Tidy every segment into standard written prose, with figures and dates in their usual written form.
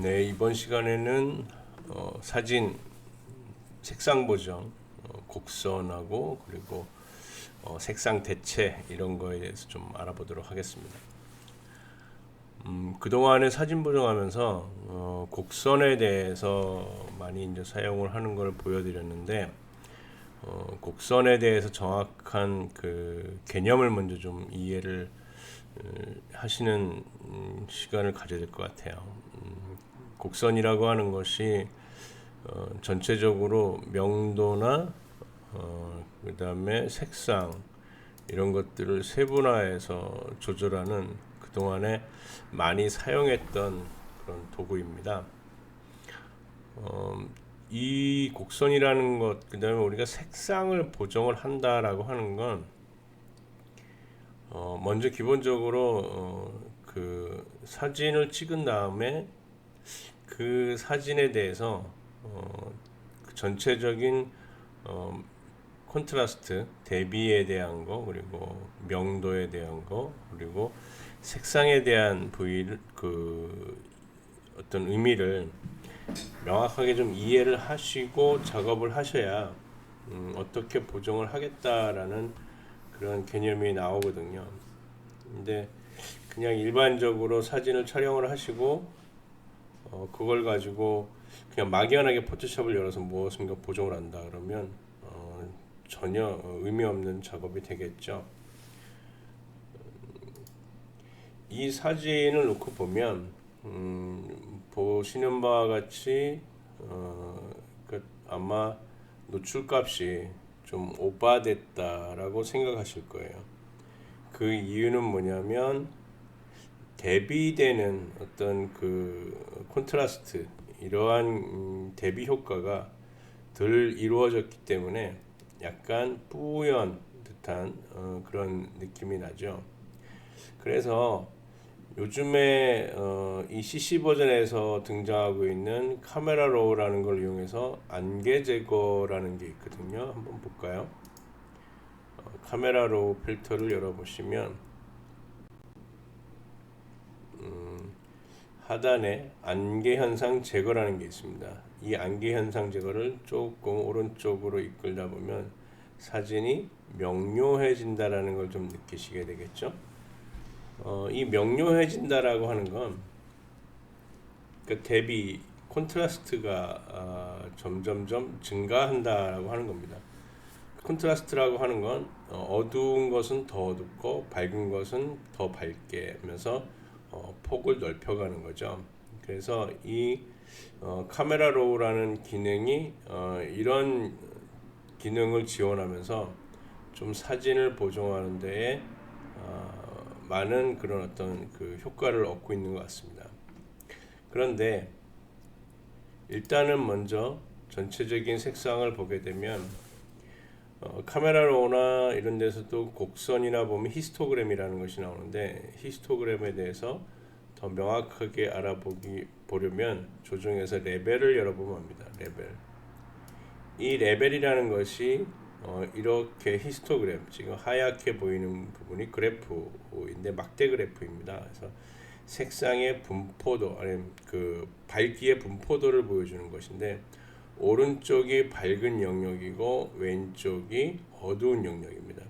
네, 이번 시간에는 사진 색상 보정, 곡선하고 그리고 색상 대체 이런 거에 대해서 좀 알아보도록 하겠습니다. 그동안에 사진 보정하면서 곡선에 대해서 많이 이제 사용을 하는 걸 보여드렸는데 곡선에 대해서 정확한 그 개념을 먼저 좀 이해를 하시는 시간을 가져야 될 것 같아요. 곡선이라고 하는 것이 전체적으로 명도나 그 다음에 색상 이런 것들을 세분화해서 조절하는 그동안에 많이 사용했던 그런 도구입니다. 이 곡선이라는 것, 그 다음에 우리가 색상을 보정을 한다라고 하는 건 먼저 기본적으로 그 사진을 찍은 다음에 그 사진에 대해서 그 전체적인 콘트라스트, 대비에 대한 거, 그리고 명도에 대한 거, 그리고 색상에 대한 그 어떤 의미를 명확하게 좀 이해를 하시고 작업을 하셔야 어떻게 보정을 하겠다라는 그런 개념이 나오거든요. 근데 그냥 일반적으로 사진을 촬영을 하시고 그걸 가지고 그냥 막연하게 포토샵을 열어서 무엇인가 보정을 한다 그러면 전혀 의미 없는 작업이 되겠죠. 이 사진을 놓고 보면 보시는 바와 같이 아마 노출값이 좀 오버됐다라고 생각하실 거예요. 그 이유는 뭐냐면 대비되는 어떤 그 콘트라스트 이러한 대비 효과가 덜 이루어졌기 때문에 약간 뿌연 듯한 그런 느낌이 나죠. 그래서 요즘에 이 CC 버전에서 등장하고 있는 카메라 로우라는 걸 이용해서 안개 제거라는 게 있거든요. 한번 볼까요? 카메라 로우 필터를 열어보시면 하단에 안개 현상 제거라는 게 있습니다. 이 안개 현상 제거를 조금 오른쪽으로 이끌다 보면 사진이 명료해진다라는 걸 좀 느끼시게 되겠죠. 이 명료해진다라고 하는 건 그 대비 콘트라스트가 점점점 증가한다라고 하는 겁니다. 콘트라스트라고 하는 건 어두운 것은 더 어둡고 밝은 것은 더 밝게 하면서 폭을 넓혀가는 거죠. 그래서 이 카메라 로우라는 기능이 이런 기능을 지원하면서 좀 사진을 보정하는 데에 많은 그런 어떤 그 효과를 얻고 있는 것 같습니다. 그런데 일단은 먼저 전체적인 색상을 보게 되면 카메라 로우나 이런 데서도 곡선이나 보면 히스토그램이라는 것이 나오는데 히스토그램에 대해서 더 명확하게 보려면 조정해서 레벨을 열어보면 합니다. 레벨. 이 레벨이라는 것이 이렇게 히스토그램, 지금 하얗게 보이는 부분이 그래프인데 막대 그래프입니다. 그래서 색상의 분포도, 아니면 그 밝기의 분포도를 보여주는 것인데 오른쪽이 밝은 영역이고 왼쪽이 어두운 영역입니다.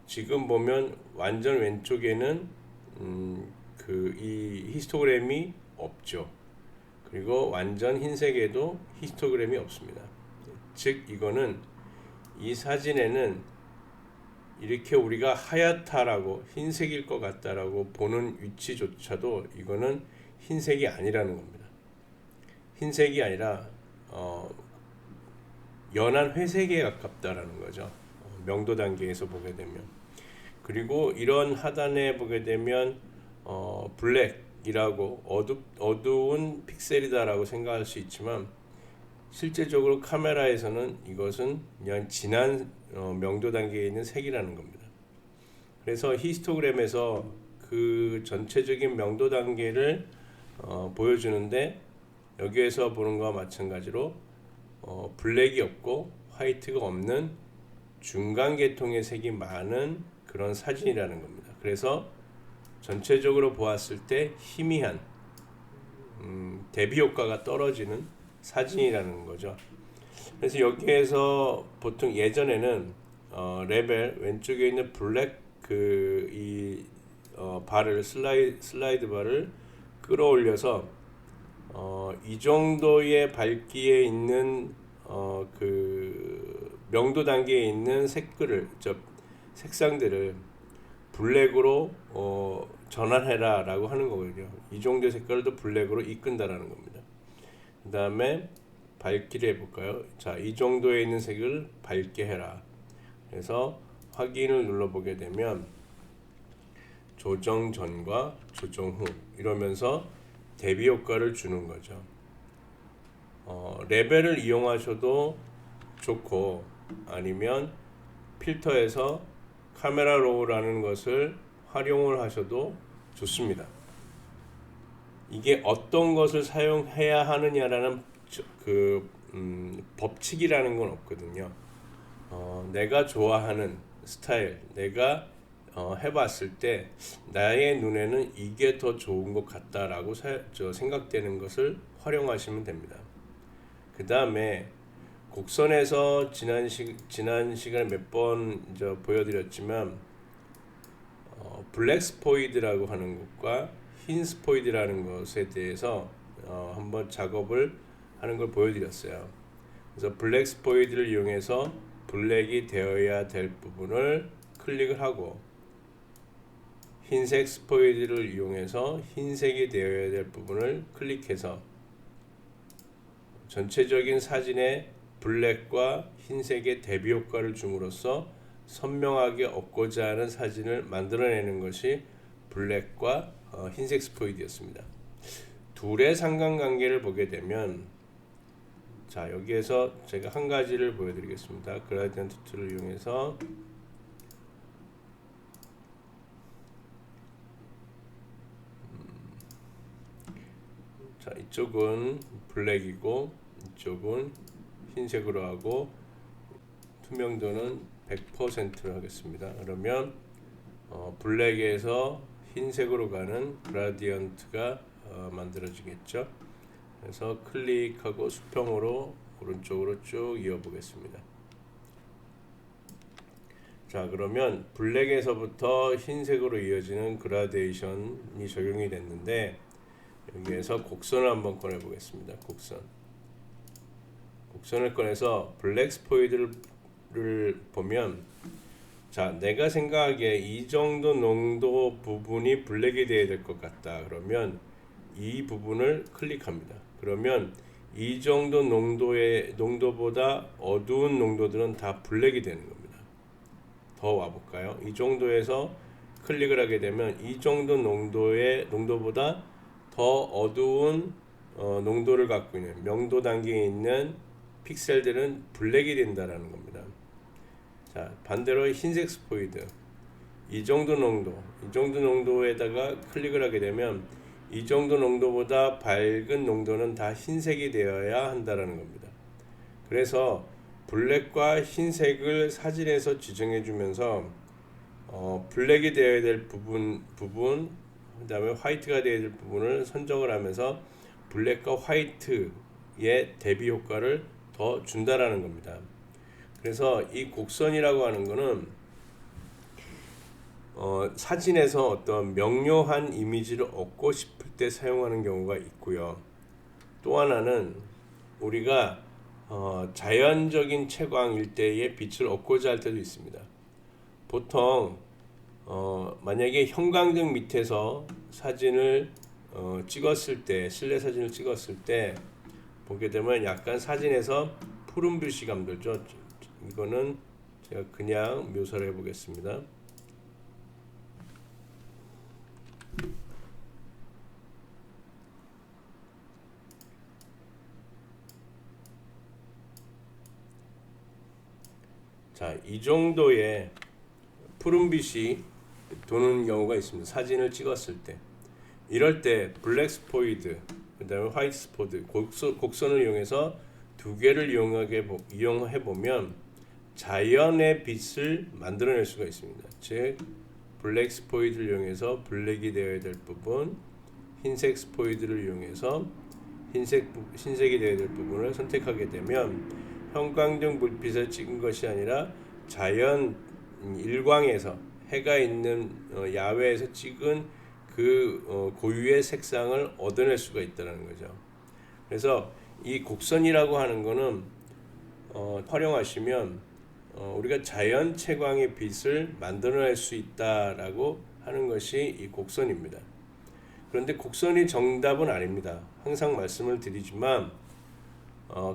지금 보면 완전 왼쪽에는 이 히스토그램이 없죠. 그리고 완전 흰색에도 히스토그램이 없습니다. 즉 이거는 이 사진에는 이렇게 우리가 하얗다라고 흰색일 것 같다라고 보는 위치조차도 이거는 흰색이 아니라는 겁니다. 흰색이 아니라 연한 회색에 가깝다라는 거죠. 명도 단계에서 보게 되면. 그리고 이런 하단에 보게 되면 블랙이라고 어두운 픽셀이다라고 생각할 수 있지만 실제적으로 카메라에서는 이것은 그냥 진한 명도 단계에 있는 색이라는 겁니다. 그래서 히스토그램에서 그 전체적인 명도 단계를 보여주는데 여기에서 보는 것과 마찬가지로 블랙이 없고 화이트가 없는 중간 계통의 색이 많은 그런 사진이라는 겁니다. 그래서 전체적으로 보았을 때 희미한 대비 효과가 떨어지는 사진이라는 거죠. 그래서 여기에서 보통 예전에는 레벨 왼쪽에 있는 블랙 바를 슬라이드 바를 끌어올려서 이 정도의 밝기에 있는 명도 단계에 있는 색상들을 블랙으로 전환해라 라고 하는 거거든요. 이 정도의 색깔도 블랙으로 이끈다라는 겁니다. 그 다음에 밝기를 해볼까요? 자, 이 정도에 있는 색을 밝게 해라. 그래서 확인을 눌러보게 되면 조정 전과 조정 후 이러면서 대비 효과를 주는 거죠. 레벨을 이용하셔도 좋고, 아니면 필터에서 카메라 로우라는 것을 활용을 하셔도 좋습니다. 이게 어떤 것을 사용해야 하느냐라는 법칙이라는 건 없거든요. 내가 좋아하는 스타일, 내가 해봤을 때 나의 눈에는 이게 더 좋은 것 같다라고 생각되는 것을 활용하시면 됩니다. 그 다음에 곡선에서 지난 시간에 몇 번 보여드렸지만 블랙 스포이드라고 하는 것과 흰 스포이드라는 것에 대해서 한번 작업을 하는 걸 보여드렸어요. 그래서 블랙 스포이드를 이용해서 블랙이 되어야 될 부분을 클릭을 하고, 흰색 스포이드를 이용해서 흰색이 되어야 될 부분을 클릭해서 전체적인 사진에 블랙과 흰색의 대비 효과를 줌으로써 선명하게 얻고자 하는 사진을 만들어내는 것이 블랙과 흰색 스포이드였습니다. 둘의 상관관계를 보게 되면, 자, 여기에서 제가 한 가지를 보여드리겠습니다. 그라디언트 툴을 이용해서 자, 이쪽은 블랙이고 이쪽은 흰색으로 하고 투명도는 100%로 하겠습니다. 그러면 블랙에서 흰색으로 가는 그라디언트가 만들어지겠죠. 그래서 클릭하고 수평으로 오른쪽으로 쭉 이어보겠습니다. 자, 그러면 블랙에서부터 흰색으로 이어지는 그라데이션이 적용이 됐는데, 여기에서 곡선을 한번 꺼내 보겠습니다. 곡선을 꺼내서 블랙 스포이드를 보면, 자, 내가 생각하기에 이 정도 농도 부분이 블랙이 되어야 될 것 같다. 그러면 이 부분을 클릭합니다. 그러면 이 정도 농도보다 어두운 농도들은 다 블랙이 되는 겁니다. 더 와볼까요? 이 정도에서 클릭을 하게 되면 이 정도 농도보다 더 어두운 농도를 갖고 있는 명도 단계에 있는 픽셀들은 블랙이 된다라는 겁니다. 자, 반대로 흰색 스포이드, 이 정도 농도에다가 클릭을 하게 되면 이 정도 농도보다 밝은 농도는 다 흰색이 되어야 한다라는 겁니다. 그래서 블랙과 흰색을 사진에서 지정해 주면서 블랙이 되어야 될 부분 그 다음에 화이트가 되어야 될 부분을 선정을 하면서 블랙과 화이트의 대비 효과를 더 준다라는 겁니다. 그래서 이 곡선이라고 하는 거는 사진에서 어떤 명료한 이미지를 얻고 싶을 때 사용하는 경우가 있고요. 또 하나는 우리가 자연적인 채광일 때의 빛을 얻고자 할 때도 있습니다. 보통 만약에 형광등 밑에서 사진을 찍었을 때, 실내 사진을 찍었을 때 보게 되면 약간 사진에서 푸른빛이 감돌죠. 이거는 제가 그냥 묘사를 해보겠습니다. 자, 이 정도의 푸른빛이 도는 경우가 있습니다. 사진을 찍었을 때. 이럴 때 블랙 스포이드, 그 다음에 화이트 스포이드, 곡선을 이용해서 두 개를 이용해 보면 자연의 빛을 만들어낼 수가 있습니다. 즉 블랙 스포이드를 이용해서 블랙이 되어야 될 부분, 흰색 스포이드를 이용해서 흰색이 되어야 될 부분을 선택하게 되면 형광등 불빛을 찍은 것이 아니라 자연 일광에서 해가 있는 야외에서 찍은 그 고유의 색상을 얻어낼 수가 있다는 거죠. 그래서 이 곡선이라고 하는 거는 활용하시면 우리가 자연 채광의 빛을 만들어낼 수 있다라고 하는 것이 이 곡선입니다. 그런데 곡선이 정답은 아닙니다. 항상 말씀을 드리지만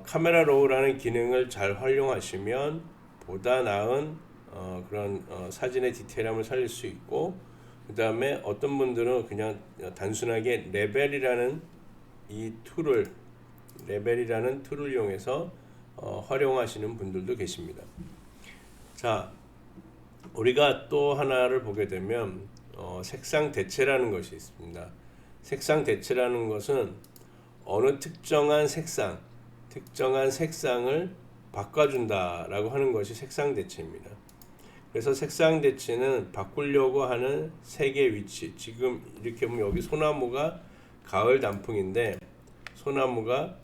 카메라 로우라는 기능을 잘 활용하시면 보다 나은 그런 사진의 디테일함을 살릴 수 있고, 그 다음에 어떤 분들은 그냥 단순하게 레벨이라는 툴을 이용해서 활용하시는 분들도 계십니다. 자, 우리가 또 하나를 보게 되면 색상 대체라는 것이 있습니다. 색상 대체라는 것은 어느 특정한 색상을 바꿔준다라고 하는 것이 색상 대체입니다. 그래서 색상 대체는 바꾸려고 하는 색의 위치, 지금 이렇게 보면 여기 소나무가 가을 단풍인데 소나무가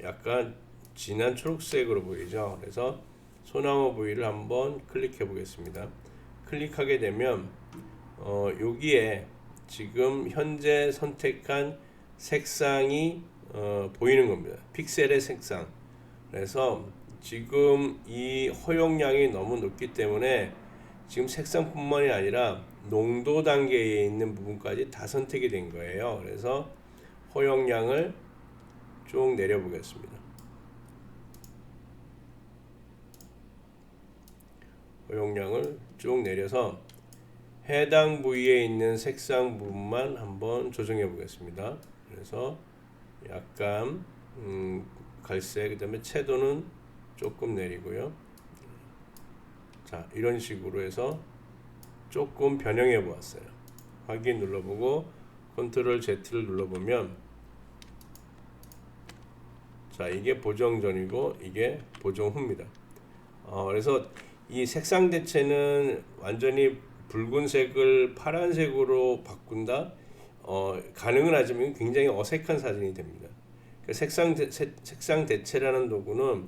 약간 진한 초록색으로 보이죠. 그래서 소나무 부위를 한번 클릭해 보겠습니다. 클릭하게 되면 여기에 지금 현재 선택한 색상이 보이는 겁니다. 픽셀의 색상. 그래서 지금 이 허용량이 너무 높기 때문에 지금 색상뿐만이 아니라 농도 단계에 있는 부분까지 다 선택이 된 거예요. 그래서 허용량을 쭉 내려 보겠습니다. 허용량을 쭉 내려서 해당 부위에 있는 색상 부분만 한번 조정해 보겠습니다. 그래서 약간 갈색, 그 다음에 채도는 조금 내리고요. 자, 이런 식으로 해서 조금 변형해 보았어요. 확인 눌러보고 컨트롤 Z를 눌러보면, 자, 이게 보정 전이고 이게 보정 후입니다. 그래서 이 색상 대체는 완전히 붉은색을 파란색으로 바꾼다? 가능은 하지만 굉장히 어색한 사진이 됩니다. 색상 대체라는 도구는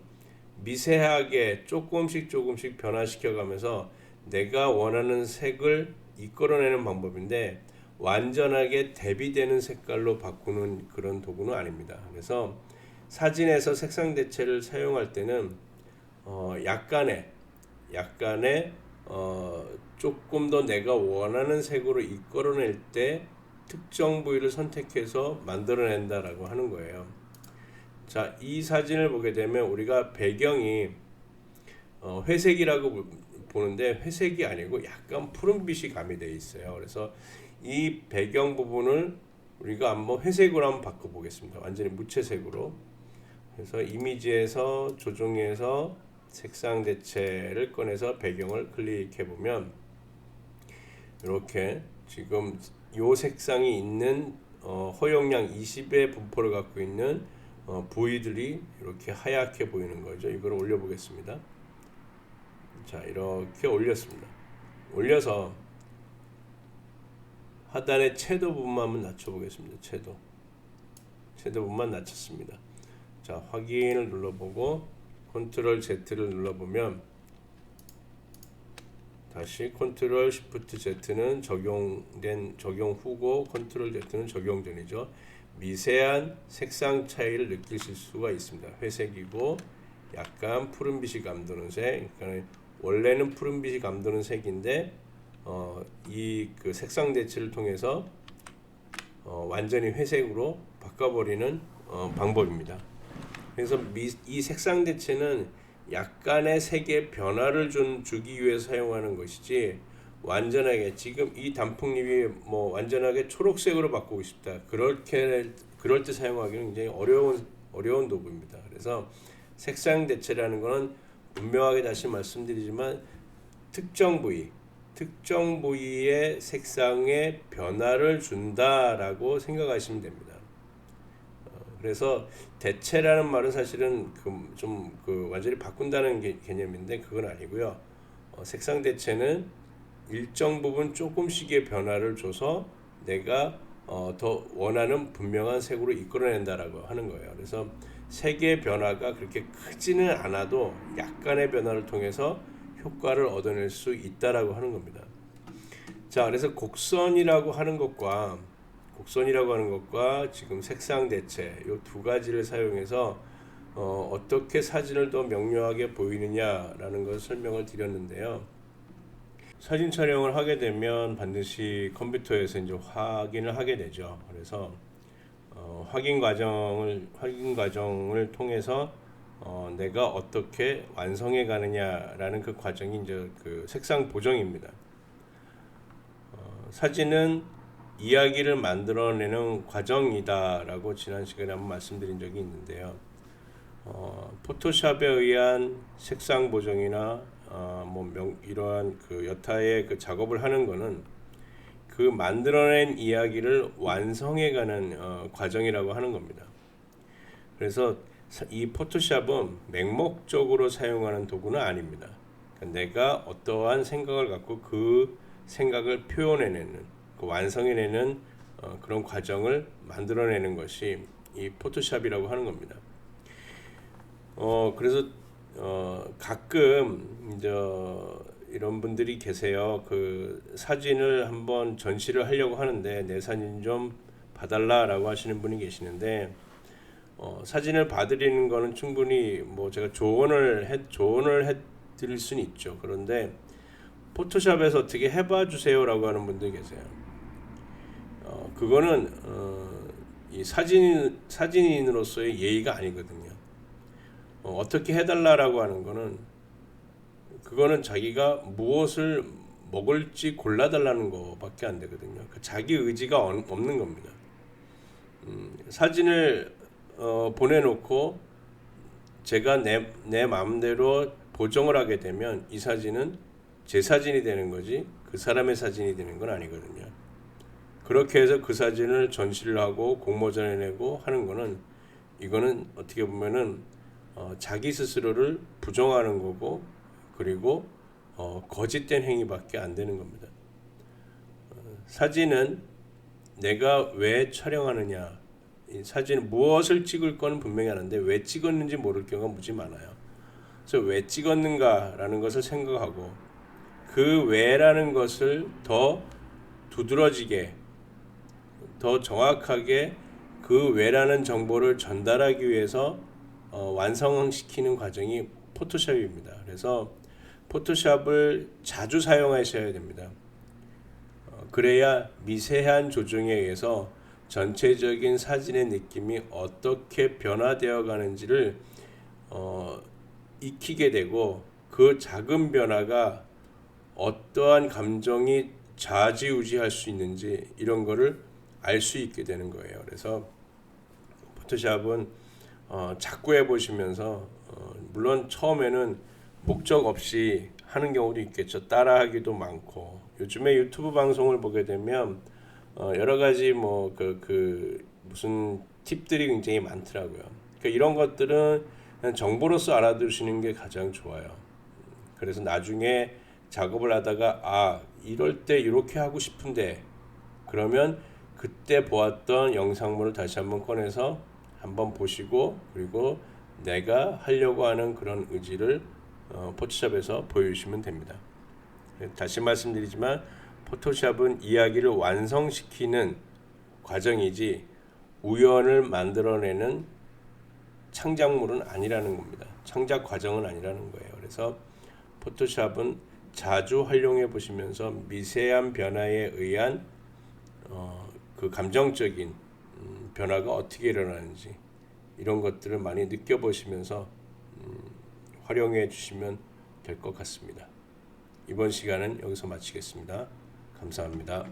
미세하게 조금씩 변화시켜 가면서 내가 원하는 색을 이끌어내는 방법인데, 완전하게 대비되는 색깔로 바꾸는 그런 도구는 아닙니다. 그래서 사진에서 색상 대체를 사용할 때는 약간의 조금 더 내가 원하는 색으로 이끌어낼 때 특정 부위를 선택해서 만들어낸다라고 하는 거예요. 자, 이 사진을 보게 되면 우리가 배경이 회색이라고 보는데 회색이 아니고 약간 푸른빛이 가미되어 있어요. 그래서 이 배경 부분을 우리가 한번 회색으로 한번 바꿔보겠습니다. 완전히 무채색으로. 그래서 이미지에서 조정해서 색상 대체를 꺼내서 배경을 클릭해 보면 이렇게 지금 이 색상이 있는 허용량 20의 분포를 갖고 있는 부위들이 이렇게 하얗게 보이는 거죠. 이걸 올려 보겠습니다. 자, 이렇게 올렸습니다. 올려서 하단의 채도 부분만 한번 낮춰 보겠습니다. 채도 부분만 낮췄습니다. 자, 확인을 눌러보고 컨트롤 Z를 눌러보면 다시 컨트롤 Shift Z는 적용 후고 컨트롤 Z는 적용 전이죠. 미세한 색상 차이를 느끼실 수가 있습니다. 회색이고 약간 푸른빛이 감도는 색. 그러니까 원래는 푸른빛이 감도는 색인데 이 그 색상 대체를 통해서 완전히 회색으로 바꿔버리는 방법입니다. 그래서 이 색상 대체는 약간의 색의 변화를 주기 위해서 사용하는 것이지, 완전하게 지금 이 단풍잎이 뭐 완전하게 초록색으로 바꾸고 싶다, 그럴 때 사용하기는 굉장히 어려운 도구입니다. 그래서 색상 대체라는 것은 분명하게 다시 말씀드리지만 특정 부위의 색상의 변화를 준다라고 생각하시면 됩니다. 그래서 대체라는 말은 사실은 좀 완전히 바꾼다는 개념인데 그건 아니고요. 색상 대체는 일정 부분 조금씩의 변화를 줘서 내가 더 원하는 분명한 색으로 이끌어낸다라고 하는 거예요. 그래서 색의 변화가 그렇게 크지는 않아도 약간의 변화를 통해서 효과를 얻어낼 수 있다라고 하는 겁니다. 자, 그래서 곡선이라고 하는 것과 지금 색상 대체 이 두 가지를 사용해서 어떻게 사진을 더 명료하게 보이느냐라는 것을 설명을 드렸는데요. 사진 촬영을 하게 되면 반드시 컴퓨터에서 이제 확인을 하게 되죠. 그래서 확인 과정을 통해서 내가 어떻게 완성해 가느냐라는 그 과정이 이제 그 색상 보정입니다. 사진은 이야기를 만들어내는 과정이다라고 지난 시간에 한번 말씀드린 적이 있는데요. 포토샵에 의한 색상 보정이나 이러한 그 여타의 그 작업을 하는 거는 그 만들어낸 이야기를 완성해가는 과정이라고 하는 겁니다. 그래서 이 포토샵은 맹목적으로 사용하는 도구는 아닙니다. 그러니까 내가 어떠한 생각을 갖고 그 생각을 표현해내는, 그 완성해내는 그런 과정을 만들어내는 것이 이 포토샵이라고 하는 겁니다. 그래서 가끔 이제 이런 분들이 계세요. 그 사진을 한번 전시를 하려고 하는데 내 사진 좀 봐달라라고 하시는 분이 계시는데 사진을 봐드리는 거는 충분히 뭐 제가 조언을 해 드릴 수는 있죠. 그런데 포토샵에서 어떻게 해봐 주세요라고 하는 분들이 계세요. 그거는 이 사진인으로서의 예의가 아니거든요. 어떻게 해달라라고 하는 거는 그거는 자기가 무엇을 먹을지 골라달라는 것밖에 안 되거든요. 자기 의지가 없는 겁니다. 사진을 보내놓고 제가 내 마음대로 보정을 하게 되면 이 사진은 제 사진이 되는 거지 그 사람의 사진이 되는 건 아니거든요. 그렇게 해서 그 사진을 전시를 하고 공모전에 내고 하는 거는 이거는 어떻게 보면은 자기 스스로를 부정하는 거고 그리고 거짓된 행위밖에 안 되는 겁니다. 사진은 내가 왜 촬영하느냐, 이 사진 무엇을 찍을 거는 분명히 하는데 왜 찍었는지 모를 경우가 무지 많아요. 그래서 왜 찍었는가라는 것을 생각하고 그 왜라는 것을 더 두드러지게, 더 정확하게 그 왜라는 정보를 전달하기 위해서 완성시키는 과정이 포토샵입니다. 그래서 포토샵을 자주 사용하셔야 됩니다. 그래야 미세한 조정에 의해서 전체적인 사진의 느낌이 어떻게 변화되어 가는지를 익히게 되고 그 작은 변화가 어떠한 감정이 좌지우지할 수 있는지 이런 거를 알 수 있게 되는 거예요. 그래서 포토샵은 자꾸 해보시면서 물론 처음에는 목적 없이 하는 경우도 있겠죠. 따라하기도 많고 요즘에 유튜브 방송을 보게 되면 여러 가지 뭐 무슨 팁들이 굉장히 많더라고요. 그러니까 이런 것들은 그냥 정보로서 알아두시는 게 가장 좋아요. 그래서 나중에 작업을 하다가 이럴 때 이렇게 하고 싶은데 그러면 그때 보았던 영상물을 다시 한번 꺼내서 한번 보시고 그리고 내가 하려고 하는 그런 의지를 포토샵에서 보여주시면 됩니다. 다시 말씀드리지만 포토샵은 이야기를 완성시키는 과정이지 우연을 만들어내는 창작물은 아니라는 겁니다. 창작 과정은 아니라는 거예요. 그래서 포토샵은 자주 활용해 보시면서 미세한 변화에 의한 그 감정적인 변화가 어떻게 일어나는지 이런 것들을 많이 느껴보시면서 활용해 주시면 될 것 같습니다. 이번 시간은 여기서 마치겠습니다. 감사합니다.